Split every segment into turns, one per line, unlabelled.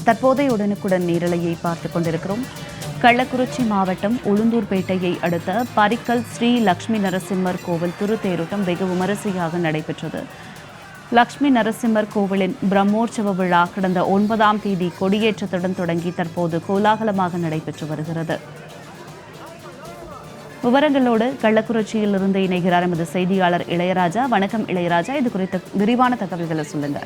தற்போதைய உடனுக்குடன் நேரலையை பார்த்துக் கொண்டிருக்கிறோம். கள்ளக்குறிச்சி மாவட்டம் உளுந்தூர்பேட்டையை அடுத்த பரிக்கல் ஸ்ரீ லட்சுமி நரசிம்மர் கோவில் திருத்தேரோட்டம் வெகு விமரிசையாக நடைபெற்றது. லட்சுமி நரசிம்மர் கோவிலின் பிரம்மோற்சவ விழா கடந்த 9ஆம் தேதி கொடியேற்றத்துடன் தொடங்கி தற்போது கோலாகலமாக நடைபெற்று வருகிறது. விவரங்களோடு கள்ளக்குறிச்சியிலிருந்து இணைகிறார் எமது செய்தியாளர் இளையராஜா. வணக்கம் இளையராஜா, இது குறித்த விரிவான தகவல்களை சொல்லுங்க.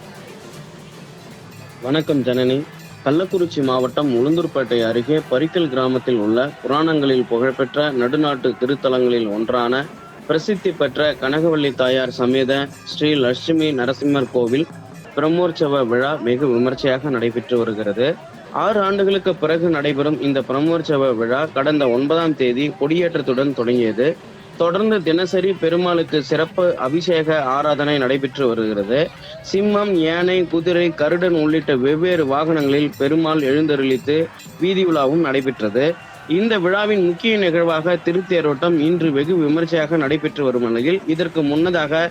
வணக்கம் ஜனனி. கள்ளக்குறிச்சி மாவட்டம் உளுந்தூர்பேட்டை அருகே பரிக்கல் கிராமத்தில் உள்ள புராணங்களில் புகழ்பெற்ற நடுநாட்டு திருத்தலங்களில் ஒன்றான பிரசித்தி பெற்ற கனகவள்ளி தாயார் சமேத ஸ்ரீ லட்சுமி நரசிம்மர் கோவில் பிரம்மோற்சவ விழா வெகு விமர்சையாக நடைபெற்று வருகிறது. 6 ஆண்டுகளுக்கு பிறகு நடைபெறும் இந்த பிரம்மோற்சவ விழா கடந்த 9ஆம் தேதி கொடியேற்றத்துடன் தொடங்கியது. தொடர்ந்து தினசரி பெருமாளுக்கு சிறப்பு அபிஷேக ஆராதனை நடைபெற்று வருகிறது. சிம்மம், யானை, குதிரை, கருடன் உள்ளிட்ட வெவ்வேறு வாகனங்களில் பெருமாள் எழுந்தருளித்து வீதி உலாவும் நடைபெற்றது. இந்த விழாவின் முக்கிய நிகழ்வாக திருத்தேரோட்டம் இன்று வெகு விமர்சையாக நடைபெற்று வரும் நிலையில் இதற்கு முன்னதாக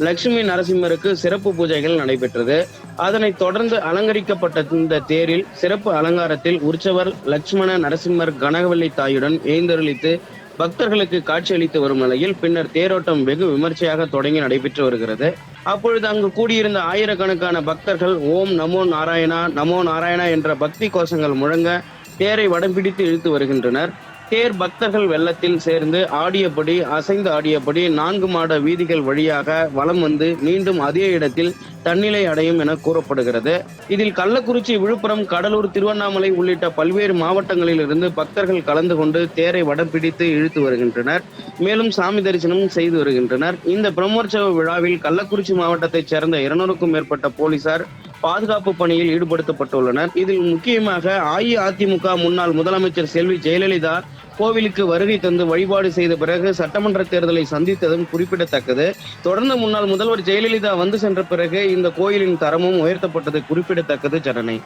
லட்சுமி நரசிம்மருக்கு சிறப்பு பூஜைகள் நடைபெற்றது. அதனைத் தொடர்ந்து அலங்கரிக்கப்பட்ட இந்த தேரில் சிறப்பு அலங்காரத்தில் உற்சவர் லட்சுமண நரசிம்மர் கனகவள்ளி தாயுடன் எழுந்தருளித்து பக்தர்களுக்கு காட்சியளித்து வரும் நிலையில் பின்னர் தேரோட்டம் வெகு விமர்சையாக தொடங்கி நடைபெற்று வருகிறது. அப்பொழுது அங்கு கூடியிருந்த ஆயிரக்கணக்கான பக்தர்கள் ஓம் நமோ நாராயணா நமோ நாராயணா என்ற பக்தி கோஷங்கள் முழங்க தேரை வடம் பிடித்து இழுத்து வருகின்றனர். தேர் பக்தர்கள் வெள்ளத்தில் சேர்ந்து ஆடியபடி அசைந்து ஆடியபடி 4 மாட வீதிகள் வழியாக வலம் வந்து மீண்டும் அதே இடத்தில் தன்னிலை அடையும் என கூறப்படுகிறது. இதில் கள்ளக்குறிச்சி, விழுப்புரம், கடலூர், திருவண்ணாமலை உள்ளிட்ட பல்வேறு மாவட்டங்களில் இருந்து பக்தர்கள் கலந்து கொண்டு தேரை வடம் பிடித்து இழுத்து வருகின்றனர். மேலும் சாமி தரிசனம் செய்து வருகின்றனர். இந்த பிரம்மோற்சவ விழாவில் கள்ளக்குறிச்சி மாவட்டத்தைச் சேர்ந்த 200க்கும் மேற்பட்ட போலீசார் பாதுகாப்பு பணியில் ஈடுபடுத்தப்பட்டுள்ளனர். இதில் முக்கியமாக அஇஅதிமுக முன்னாள் முதலமைச்சர் செல்வி ஜெயலலிதா கோவிலுக்கு வருகை தந்து வழிபாடு செய்த பிறகு சட்டமன்ற தேர்தலை சந்தித்ததும் குறிப்பிடத்தக்கது. தொடர்ந்து முன்னாள் முதல்வர் ஜெயலலிதா வந்து சென்ற பிறகு இந்த கோயிலின் தரமும் உயர்த்தப்பட்டது குறிப்பிடத்தக்கது. ஜனனி.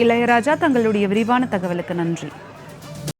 இளையராஜா, தங்களுடைய விரிவான தகவலுக்கு நன்றி.